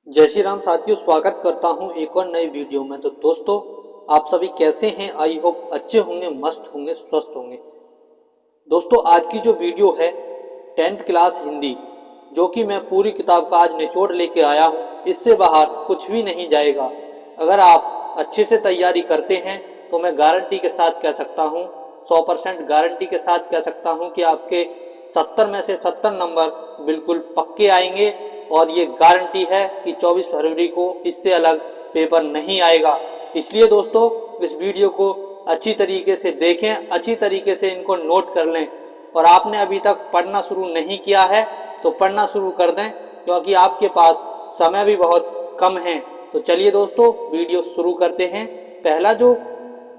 जय श्री राम साथियों, स्वागत करता हूं एक और नए वीडियो में। तो दोस्तों, आप सभी कैसे हैं? आई होप अच्छे होंगे, मस्त होंगे, स्वस्थ होंगे। दोस्तों, आज की जो वीडियो है 10th क्लास हिंदी, जो कि मैं पूरी किताब का आज निचोड़ लेके आया हूं। इससे बाहर कुछ भी नहीं जाएगा। अगर आप अच्छे से तैयारी करते हैं तो मैं गारंटी के साथ कह सकता हूं, 100% गारंटी के साथ कह सकता हूं कि आपके 70 में से 70 नंबर बिल्कुल पक्के आएंगे। और ये गारंटी है कि 24 फरवरी को इससे अलग पेपर नहीं आएगा। इसलिए दोस्तों, इस वीडियो को अच्छी तरीके से देखें, अच्छी तरीके से इनको नोट कर लें। और आपने अभी तक पढ़ना शुरू नहीं किया है तो पढ़ना शुरू कर दें, क्योंकि आपके पास समय भी बहुत कम है। तो चलिए दोस्तों, वीडियो शुरू करते हैं। पहला जो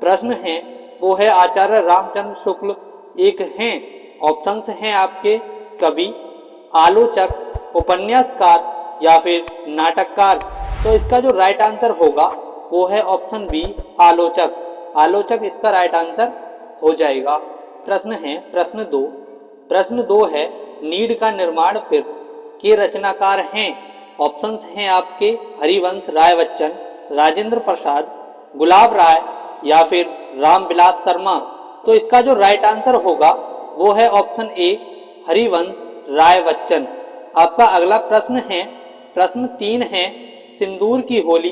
प्रश्न है वो है आचार्य रामचंद्र शुक्ल एक हैं, ऑप्शंस हैं आपके कवि, आलोचक, उपन्यासकार या फिर नाटककार। तो इसका जो राइट आंसर होगा वो है ऑप्शन बी, आलोचक। आलोचक इसका राइट आंसर हो जाएगा। प्रश्न दो है नीड का निर्माण फिर के रचनाकार हैं। ऑप्शंस हैं आपके हरिवंश राय बच्चन, राजेंद्र प्रसाद, गुलाब राय या फिर रामविलास शर्मा। तो इसका जो राइट आंसर होगा वो है ऑप्शन ए, हरिवंश राय बच्चन। आपका अगला प्रश्न है, प्रश्न 3 है, सिंदूर की होली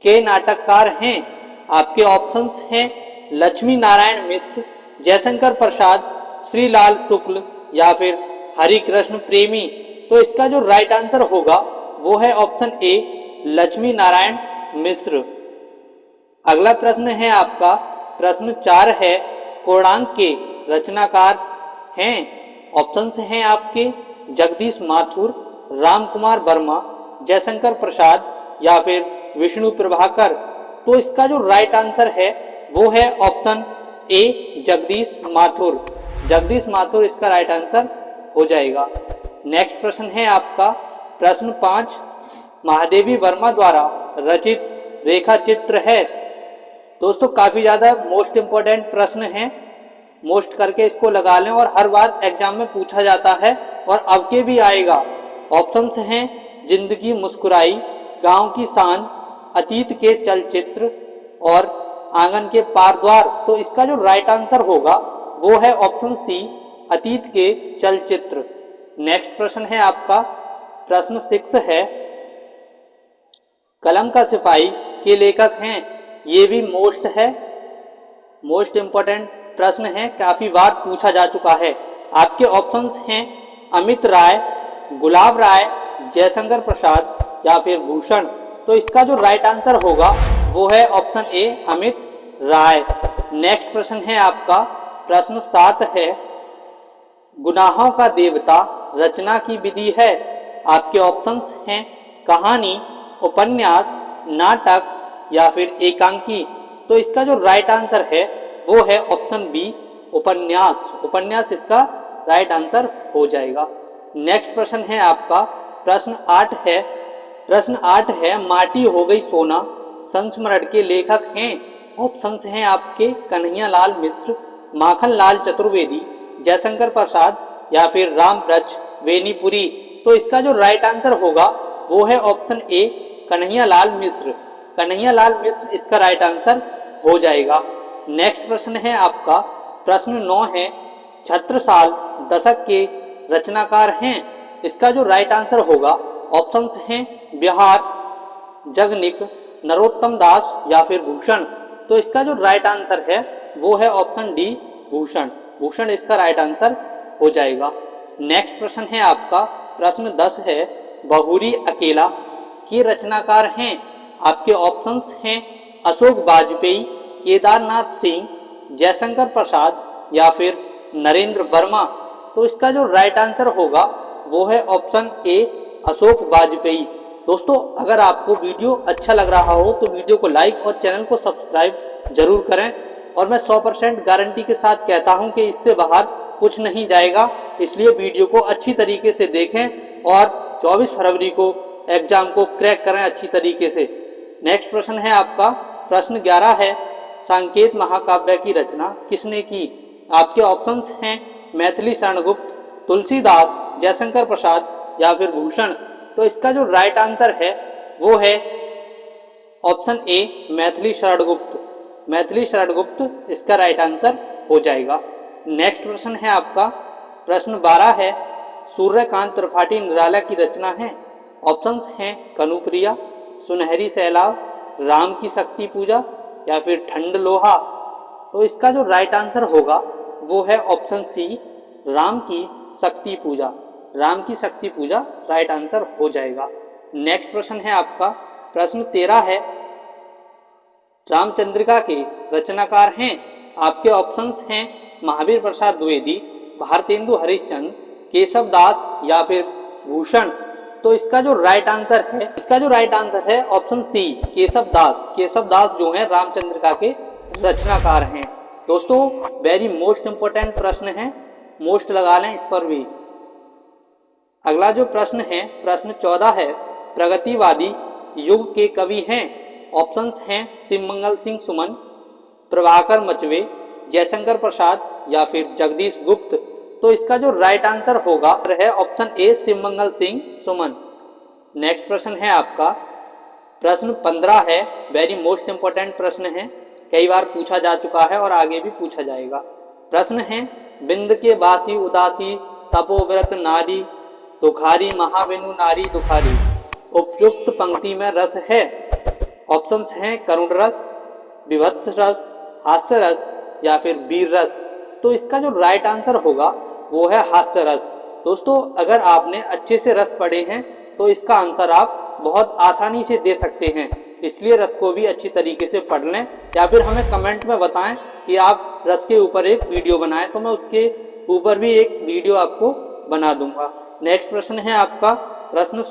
के नाटककार हैं। आपके ऑप्शंस हैं लक्ष्मी नारायण मिश्र, जयशंकर प्रसाद, श्रीलाल शुक्ल या फिर हरिकृष्ण प्रेमी। तो इसका जो राइट आंसर होगा वो है ऑप्शन ए, लक्ष्मी नारायण मिश्र। अगला प्रश्न है आपका, प्रश्न 4 है, कोणार्क के रचनाकार हैं। ऑप्शंस हैं आपके जगदीश माथुर, रामकुमार वर्मा, जयशंकर प्रसाद या फिर विष्णु प्रभाकर। तो इसका जो राइट आंसर है वो है ऑप्शन ए, जगदीश माथुर। जगदीश माथुर इसका राइट आंसर हो जाएगा। नेक्स्ट प्रश्न है आपका, प्रश्न 5, महादेवी वर्मा द्वारा रचित रेखा चित्र है। दोस्तों, काफी ज्यादा मोस्ट इंपॉर्टेंट प्रश्न है, मोस्ट करके इसको लगा लें और हर बार एग्जाम में पूछा जाता है और अब के भी आएगा। ऑप्शंस हैं जिंदगी मुस्कुराई, गांव की शान, अतीत के चलचित्र और आंगन के पार द्वार। तो इसका जो राइट आंसर होगा वो है ऑप्शन सी, अतीत के चलचित्र। नेक्स्ट प्रश्न है आपका, प्रश्न 6 है, कलम का सिपाही के लेखक हैं। ये भी मोस्ट है, मोस्ट इंपॉर्टेंट प्रश्न है, काफी बार पूछा जा चुका है। आपके ऑप्शंस हैं अमित राय, गुलाब राय, जयशंकर प्रसाद या फिर भूषण। तो इसका जो राइट आंसर होगा वो है option A, Amit Rai. Next प्रश्न है आपका, प्रश्न 7 है, गुनाहों का देवता रचना की विधि है। आपके ऑप्शंस हैं कहानी, उपन्यास, नाटक या फिर एकांकी। तो इसका जो राइट आंसर है वो है ऑप्शन बी, उपन्यास। उपन्यास इसका राइट आंसर हो जाएगा। नेक्स्ट प्रश्न है आपका, प्रश्न 8 है, माटी हो गई सोना संस्मरण के लेखक हैं। ऑप्शंस हैं आपके कन्हैया लाल मिश्र, माखन लाल चतुर्वेदी, जयशंकर प्रसाद या फिर रामव्रज वेनीपुरी। तो इसका जो राइट आंसर होगा वो है ऑप्शन ए, कन्हैया लाल मिश्र। कन्हैया लाल मिश्र इसका राइट आंसर हो जाएगा। नेक्स्ट प्रश्न है आपका, प्रश्न 9 है, छत्रसाल दशक के रचनाकार हैं। इसका जो राइट आंसर होगा ऑप्शंस हैं बिहार, जगनिक, नरोत्तम दास या फिर भूषण। तो इसका जो राइट आंसर है वो है ऑप्शन डी, भूषण। भूषण इसका राइट आंसर हो जाएगा। नेक्स्ट प्रश्न है आपका, प्रश्न 10 है, बहुरी अकेला के रचनाकार हैं। आपके ऑप्शंस हैं अशोक वाजपेयी, केदारनाथ सिंह, जयशंकर प्रसाद या फिर नरेंद्र वर्मा। तो इसका जो राइट आंसर होगा वो है ऑप्शन ए, अशोक वाजपेयी। दोस्तों, अगर आपको वीडियो अच्छा लग रहा हो तो वीडियो को लाइक और चैनल को सब्सक्राइब जरूर करें। और मैं 100% गारंटी के साथ कहता हूं कि इससे बाहर कुछ नहीं जाएगा। इसलिए वीडियो को अच्छी तरीके से देखें और 24 फरवरी को एग्जाम को क्रैक करें अच्छी तरीके से। नेक्स्ट प्रश्न है आपका, प्रश्न 11 है, सांकेत महाकाव्य की रचना किसने की। आपके ऑप्शंस हैं मैथिली शरण गुप्त, तुलसीदास, जयशंकर प्रसाद या फिर भूषण। तो इसका जो राइट आंसर है वो है ऑप्शन ए मैथिली शरणगुप्त। मैथिली शरणगुप्त इसका राइट आंसर हो जाएगा। नेक्स्ट प्रश्न है आपका प्रश्न 12 है सूर्यकांत त्रिपाठी निराला की रचना है। ऑप्शंस हैं कनुप्रिया, सुनहरी सैलाब, राम की शक्ति पूजा या फिर ठंड लोहा। तो इसका जो राइट आंसर होगा वो है ऑप्शन सी राम की शक्ति पूजा। राम की शक्ति पूजा राइट आंसर हो जाएगा। नेक्स्ट प्रश्न है आपका प्रश्न 13 है रामचंद्रिका के रचनाकार हैं। आपके ऑप्शंस हैं महावीर प्रसाद द्विवेदी, भारतेंदु हरिश्चंद्र, केशव दास या फिर भूषण। तो इसका जो राइट आंसर है ऑप्शन सी केशव दास। केशव दास जो है रामचंद्रिका के रचनाकार हैं। दोस्तों वेरी मोस्ट इंपोर्टेंट प्रश्न है, मोस्ट लगा लें इस पर भी। अगला जो प्रश्न है प्रश्न 14 है प्रगतिवादी युग के कवि हैं। ऑप्शंस हैं शिवमंगल सिंह सुमन, प्रभाकर मचवे, जयशंकर प्रसाद या फिर जगदीश गुप्त। तो इसका जो राइट आंसर होगा है ऑप्शन ए शिवमंगल सिंह सुमन। नेक्स्ट प्रश्न है आपका प्रश्न 15 है वेरी मोस्ट इंपोर्टेंट प्रश्न है, कई बार पूछा जा चुका है और आगे भी पूछा जाएगा। प्रश्न है बिंद के बासी उदासी तपोव्रत नारी दुखारी महावेनु नारी दुखारी। उपयुक्त पंक्ति में रस है। ऑप्शंस हैं करुण रस, विभत्स रस, हास्य रस या फिर वीर रस। तो इसका जो राइट आंसर होगा वो है हास्य रस। दोस्तों अगर आपने अच्छे से रस पढ़े हैं तो इसका आंसर आप बहुत आसानी से दे सकते हैं, इसलिए रस को भी अच्छी तरीके से पढ़ लें या फिर हमें कमेंट में बताएं कि आप रस के ऊपर एक वीडियो बनाएं तो मैं उसके ऊपर भी एक वीडियो आपको बना दूंगा। नेक्स्ट प्रश्न है आपका प्रश्न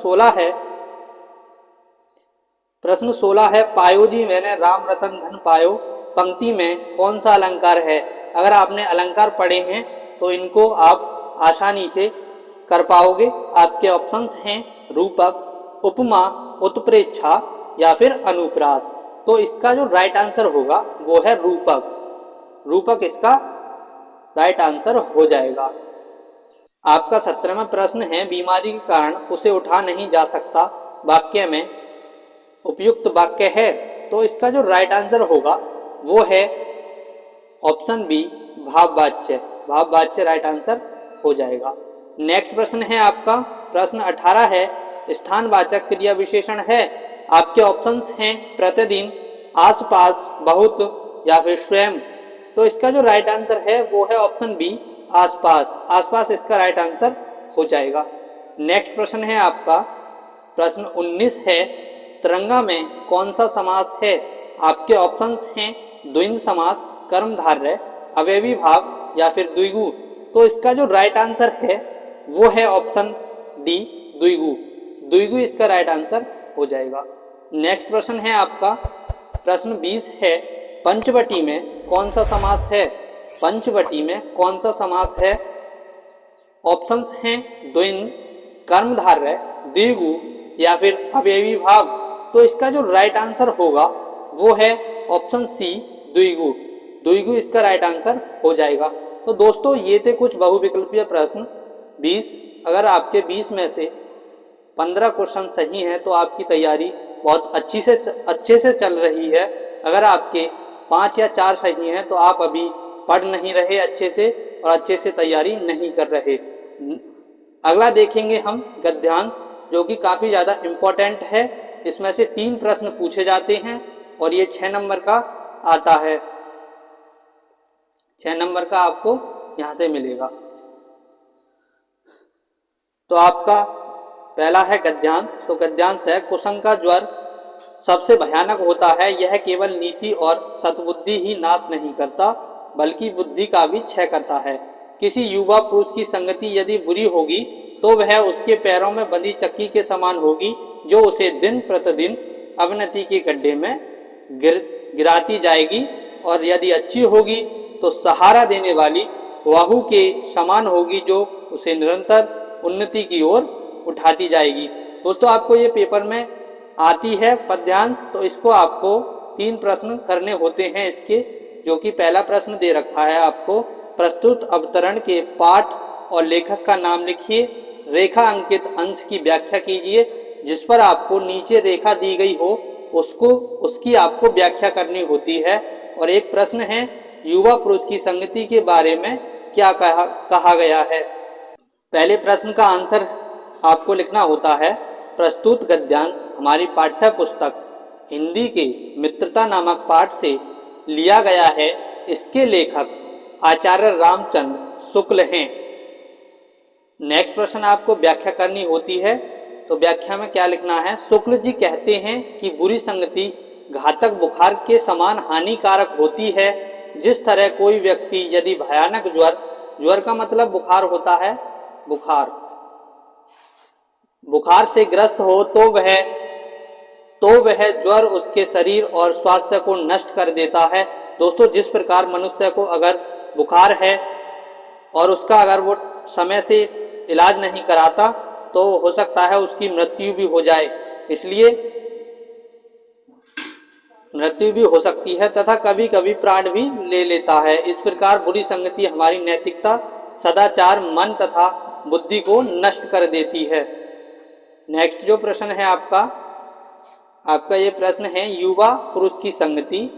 16 है पायो जी मैंने राम रतन धन पायो। पंक्ति में कौन सा अलंकार है। अगर आपने अलंकार पढ़े हैं तो इनको आप आसानी से कर पाओगे। आपके ऑप्शंस हैं रूपक, उपमा, उत्प्रेक्षा या फिर अनुप्रास। तो इसका जो राइट आंसर होगा वो है रूपक। रूपक इसका राइट आंसर हो जाएगा। आपका 17वां प्रश्न है बीमारी के कारण उसे उठा नहीं जा सकता वाक्य में उपयुक्त वाक्य है। तो इसका जो राइट आंसर होगा वो है ऑप्शन बी भाववाच्य। भाववाच्य राइट आंसर हो जाएगा। नेक्स्ट प्रश्न है आपका प्रश्न 18 है स्थानवाचक क्रिया विशेषण है। आपके ऑप्शंस हैं प्रतिदिन, आसपास, बहुत या फिर स्वयं। तो इसका जो राइट आंसर है वो है ऑप्शन बी आसपास। आसपास इसका राइट आंसर हो जाएगा। नेक्स्ट प्रश्न है आपका प्रश्न 19 है तिरंगा में कौन सा समास है। आपके ऑप्शंस हैं द्वंद्व समास, कर्मधारय, अवयवी भाव या फिर द्विगु। तो इसका जो राइट आंसर है वो है ऑप्शन डी द्विगु। द्विगु इसका राइट आंसर हो जाएगा। नेक्स्ट प्रश्न है आपका प्रश्न 20 है पंचवटी में कौन सा समास है। पंचवटी में कौन सा समास है। ऑप्शंस हैं द्वंद्व, कर्मधारय, द्विगु या फिर अवयवी भाव। तो इसका जो राइट आंसर होगा वो है ऑप्शन सी द्विगु। द्विगु इसका राइट आंसर हो जाएगा। तो दोस्तों ये थे कुछ बहुविकल्पीय प्रश्न 20। अगर आपके 20 में से 15 क्वेश्चन सही हैं तो आपकी तैयारी बहुत अच्छे से चल रही है। अगर आपके 5 या 4 सही हैं तो आप अभी पढ़ नहीं रहे अच्छे से और अच्छे से तैयारी नहीं कर रहे। अगला देखेंगे हम गद्यांश, जो कि काफ़ी ज़्यादा इम्पोर्टेंट है। इसमें से 3 प्रश्न पूछे जाते हैं और ये 6 नंबर का आता है। 6 नंबर का आपको यहाँ से मिलेगा। तो आपका पहला है गद्यांश। तो गद्यांश है कुसंग का ज्वर सबसे भयानक होता है, यह केवल नीति और सद्बुद्धि ही नाश नहीं करता बल्कि बुद्धि का भी क्षय करता है। किसी युवा पुरुष की संगति यदि बुरी होगी तो वह उसके पैरों में बंधी चक्की के समान होगी, जो उसे दिन प्रतिदिन अवनति के गड्ढे में गिराती जाएगी, और यदि अच्छी होगी तो सहारा देने वाली वाहु के समान होगी, जो उसे निरंतर उन्नति की ओर उठाती जाएगी। दोस्तों आपको ये पेपर में आती है पद्यांश, तो इसको आपको 3 प्रश्न करने होते हैं इसके, जो कि पहला प्रश्न दे रखा है आपको प्रस्तुत अवतरण के पाठ और लेखक का नाम लिखिए, रेखा अंकित अंश की व्याख्या कीजिए। जिस पर आपको नीचे रेखा दी गई हो उसकी आपको व्याख्या करनी होती है। और एक प्रश्न है, युवा पुरुष की संगति के बारे में क्या कहा गया है। पहले प्रश्न का आंसर आपको लिखना होता है, प्रस्तुत गद्यांश हमारी पाठ्य पुस्तक हिंदी के मित्रता नामक पाठ से लिया गया है। इसके लेखक आचार्य रामचंद्र शुक्ल हैं। नेक्स्ट प्रश्न आपको व्याख्या करनी होती है, तो व्याख्या में क्या लिखना है। शुक्ल जी कहते हैं कि बुरी संगति घातक बुखार के समान हानिकारक होती है। जिस तरह कोई व्यक्ति यदि भयानक ज्वर का मतलब बुखार होता है, बुखार से ग्रस्त हो तो वह ज्वर उसके शरीर और स्वास्थ्य को नष्ट कर देता है। दोस्तों, जिस प्रकार मनुष्य को अगर बुखार है और उसका अगर वो समय से इलाज नहीं कराता तो हो सकता है उसकी मृत्यु भी हो जाए, इसलिए मृत्यु भी हो सकती है तथा कभी कभी प्राण भी ले लेता है। इस प्रकार बुरी संगति हमारी नैतिकता, सदाचार, मन तथा बुद्धि को नष्ट कर देती है। नेक्स्ट जो प्रश्न है आपका ये प्रश्न है, युवा पुरुष की संगति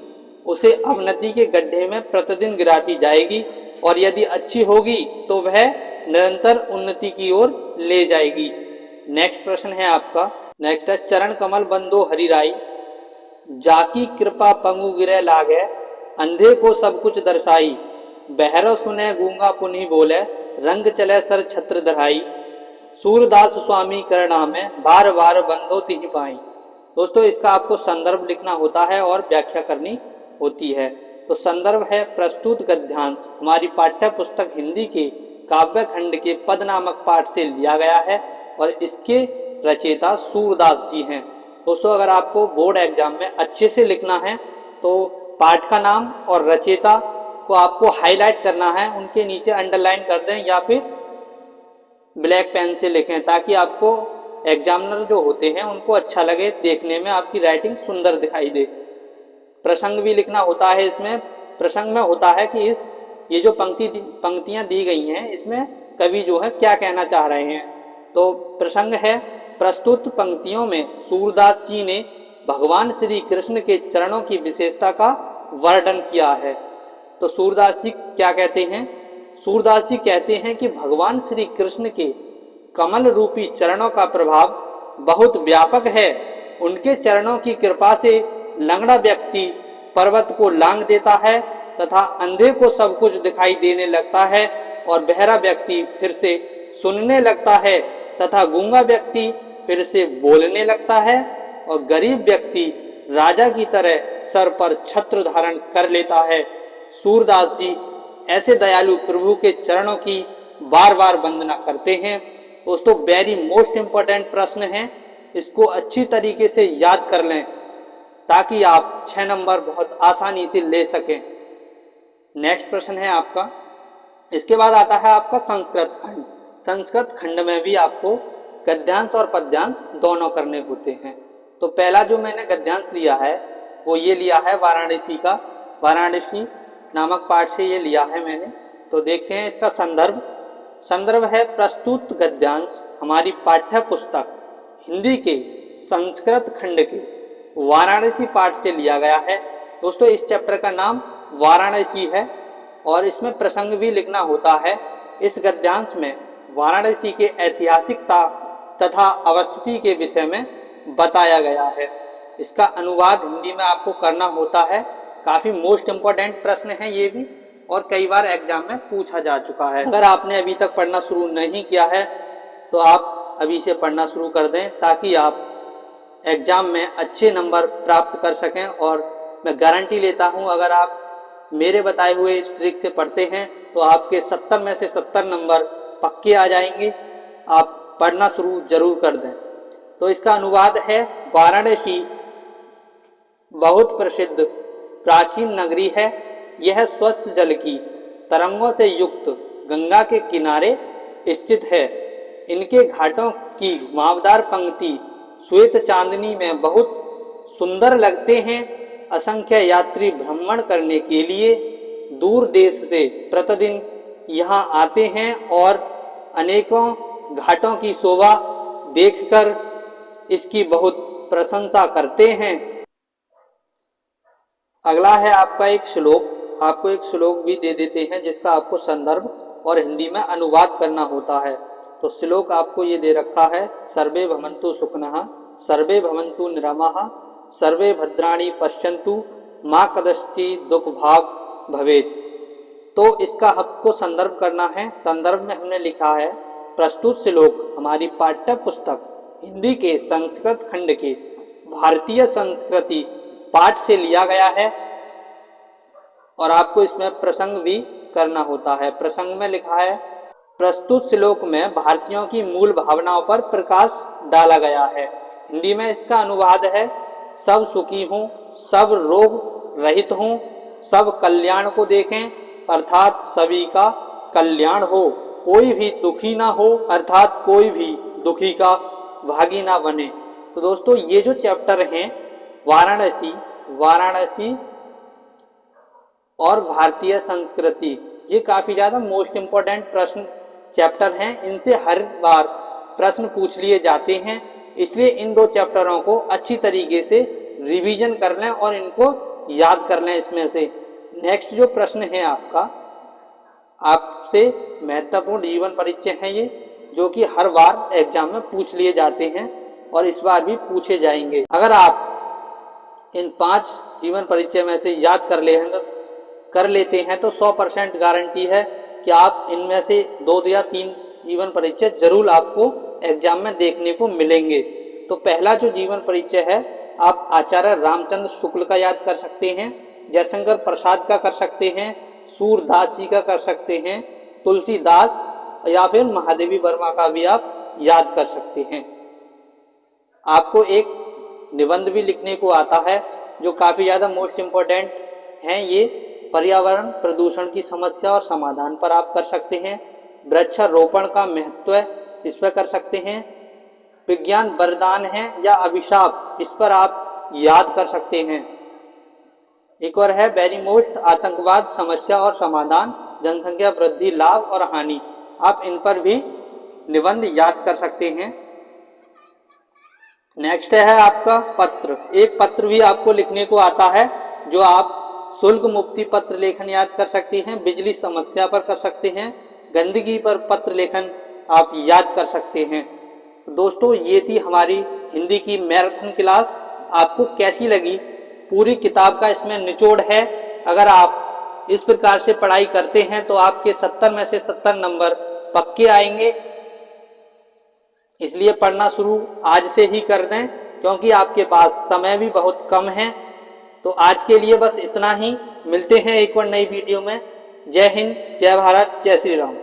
उसे अवनति के गड्ढे में प्रतिदिन गिराती जाएगी और यदि अच्छी होगी तो वह निरंतर उन्नति की ओर ले जाएगी। नेक्स्ट प्रश्न है आपका, नेक्स्ट है, चरण कमल बंदो हरिराई, जाकी कृपा पंगु गिरे लागे, अंधे को सब कुछ दर्शाई, बहरो सुने गूंगा पुनि बोले, रंग चले सर छत्र धराई, सूरदास स्वामी करना में बार बार बंदो तिहि पाई। दोस्तों, इसका आपको संदर्भ लिखना होता है और व्याख्या करनी होती है। तो संदर्भ है, प्रस्तुत गद्यांश हमारी पाठ्य पुस्तक हिंदी के काव्य खंड के पद नामक पाठ से लिया गया है और इसके रचयिता सूरदास जी हैं। दोस्तों, अगर आपको बोर्ड एग्जाम में अच्छे से लिखना है तो पाठ का नाम और रचयिता को आपको हाईलाइट करना है, उनके नीचे अंडरलाइन कर दें या फिर ब्लैक पेन से लिखें, ताकि आपको एग्जामिनर जो होते हैं उनको अच्छा लगे, देखने में आपकी राइटिंग सुंदर दिखाई दे। प्रसंग भी लिखना होता है इसमें। प्रसंग में होता है कि ये जो पंक्तियां दी गई हैं इसमें कवि जो है क्या कहना चाह रहे हैं। तो प्रसंग है, प्रस्तुत पंक्तियों में सूरदास जी ने भगवान श्री कृष्ण के चरणों की विशेषता का वर्णन किया है। तो सूरदास जी क्या कहते हैं? सूरदास जी कहते हैं कि भगवान श्री कृष्ण के कमल रूपी चरणों का प्रभाव बहुत व्यापक है। उनके चरणों की कृपा से लंगड़ा व्यक्ति पर्वत को लांघ देता है तथा अंधे को सब कुछ दिखाई देने लगता है और बहरा व्यक्ति फिर से सुनने लगता है तथा गूंगा व्यक्ति फिर से बोलने लगता है और गरीब व्यक्ति राजा की तरह सर पर छत्र धारण कर लेता है। सूरदास जी ऐसे दयालु प्रभु के चरणों की बार बार वंदना करते हैं। दोस्तों, वेरी मोस्ट इंपॉर्टेंट प्रश्न है, इसको अच्छी तरीके से याद कर लें ताकि आप 6 नंबर बहुत आसानी से ले सकें। नेक्स्ट प्रश्न है आपका, इसके बाद आता है आपका संस्कृत खंड। संस्कृत खंड में भी आपको गद्यांश और पद्यांश दोनों करने होते हैं। तो पहला जो मैंने गद्यांश लिया है वो ये लिया है वाराणसी का, वाराणसी नामक पाठ से ये लिया है मैंने। तो देखते हैं इसका संदर्भ है, प्रस्तुत गद्यांश हमारी पाठ्य पुस्तक हिंदी के संस्कृत खंड के वाराणसी पाठ से लिया गया है। दोस्तों, इस चैप्टर का नाम वाराणसी है और इसमें प्रसंग भी लिखना होता है। इस गद्यांश में वाराणसी के ऐतिहासिकता तथा अवस्थिति के विषय में बताया गया है। इसका अनुवाद हिंदी में आपको करना होता है। काफी मोस्ट इंपॉर्टेंट प्रश्न है ये भी और कई बार एग्जाम में पूछा जा चुका है। अगर आपने अभी तक पढ़ना शुरू नहीं किया है तो आप अभी से पढ़ना शुरू कर दें ताकि आप एग्जाम में अच्छे नंबर प्राप्त कर सकें। और मैं गारंटी लेता हूं, अगर आप मेरे बताए हुए इस ट्रिक से पढ़ते हैं तो आपके 70 में से 70 नंबर पक्के आ जाएंगे। आप पढ़ना शुरू जरूर कर दें। तो इसका अनुवाद है, वाराणसी बहुत प्रसिद्ध प्राचीन नगरी है। यह स्वच्छ जल की तरंगों से युक्त गंगा के किनारे स्थित है। इनके घाटों की घुमावदार पंक्ति श्वेत चांदनी में बहुत सुंदर लगते हैं। असंख्य यात्री भ्रमण करने के लिए दूर देश से प्रतिदिन यहाँ आते हैं और अनेकों घाटों की शोभा देखकर इसकी बहुत प्रशंसा करते हैं। अगला है आपका एक श्लोक। आपको एक श्लोक भी दे देते हैं जिसका आपको संदर्भ और हिंदी में अनुवाद करना होता है। तो श्लोक आपको ये दे रखा है, सर्वे भवन्तु सुखिनः, सर्वे भवन्तु निरामः, सर्वे भद्राणि पश्यन्तु, मा कदाचित् दुःखभाग् भवेत्। तो इसका आपको संदर्भ करना है। संदर्भ में हमने लिखा है, प्रस्तुत श्लोक हमारी पाठ्य पुस्तक हिंदी के संस्कृत खंड के भारतीय संस्कृति पाठ से लिया गया है और आपको इसमें प्रसंग भी करना होता है। प्रसंग में लिखा है, प्रस्तुत श्लोक में भारतीयों की मूल भावनाओं पर प्रकाश डाला गया है। हिंदी में इसका अनुवाद है, सब सुखी हों, सब रोग रहित हों, सब कल्याण को देखें, अर्थात सभी का कल्याण हो, कोई भी दुखी ना हो, अर्थात कोई भी दुखी का भागी ना बने। तो दोस्तों ये जो चैप्टर हैं वाराणसी और भारतीय संस्कृति, ये काफ़ी ज़्यादा मोस्ट इम्पोर्टेंट प्रश्न चैप्टर हैं। इनसे हर बार प्रश्न पूछ लिए जाते हैं, इसलिए इन दो चैप्टरों को अच्छी तरीके से रिवीजन कर लें और इनको याद कर लें। इसमें से नेक्स्ट जो प्रश्न है आपका, आपसे महत्वपूर्ण जीवन परिचय है ये, जो कि हर बार एग्जाम में पूछ लिए जाते हैं और इस बार भी पूछे जाएंगे। अगर आप इन 5 जीवन परिचय में से याद कर लेते हैं तो 100% गारंटी है कि आप इनमें से 2 या 3 जीवन परिचय जरूर आपको एग्जाम में देखने को मिलेंगे। तो पहला जो जीवन परिचय है, आप आचार्य रामचंद्र शुक्ल का याद कर सकते हैं, जयशंकर प्रसाद का कर सकते हैं, सूरदास जी का कर सकते हैं, तुलसीदास या फिर महादेवी वर्मा का भी आप याद कर सकते हैं। आपको एक निबंध भी लिखने को आता है जो काफ़ी ज़्यादा मोस्ट इम्पोर्टेंट हैं। ये पर्यावरण प्रदूषण की समस्या और समाधान पर आप कर सकते हैं। वृक्षारोपण का महत्व इस पर कर सकते हैं। विज्ञान वरदान है या अभिशाप, इस पर आप याद कर सकते हैं। एक और है वेरी मोस्ट आतंकवाद समस्या और समाधान, जनसंख्या वृद्धि लाभ और हानि, आप इन पर भी निबंध याद कर सकते हैं। नेक्स्ट है आपका पत्र। एक पत्र भी आपको लिखने को आता है जो आप शुल्क मुक्ति पत्र लेखन याद कर सकते हैं, बिजली समस्या पर कर सकते हैं, गंदगी पर पत्र लेखन आप याद कर सकते हैं। दोस्तों ये थी हमारी हिंदी की मैराथन क्लास। आपको कैसी लगी? पूरी किताब का इसमें निचोड़ है। अगर आप इस प्रकार से पढ़ाई करते हैं तो आपके 70 में से 70 नंबर पक्के आएंगे। इसलिए पढ़ना शुरू आज से ही कर दें, क्योंकि आपके पास समय भी बहुत कम है। तो आज के लिए बस इतना ही। मिलते हैं एक और नई वीडियो में। जय हिंद, जय भारत, जय श्री राम।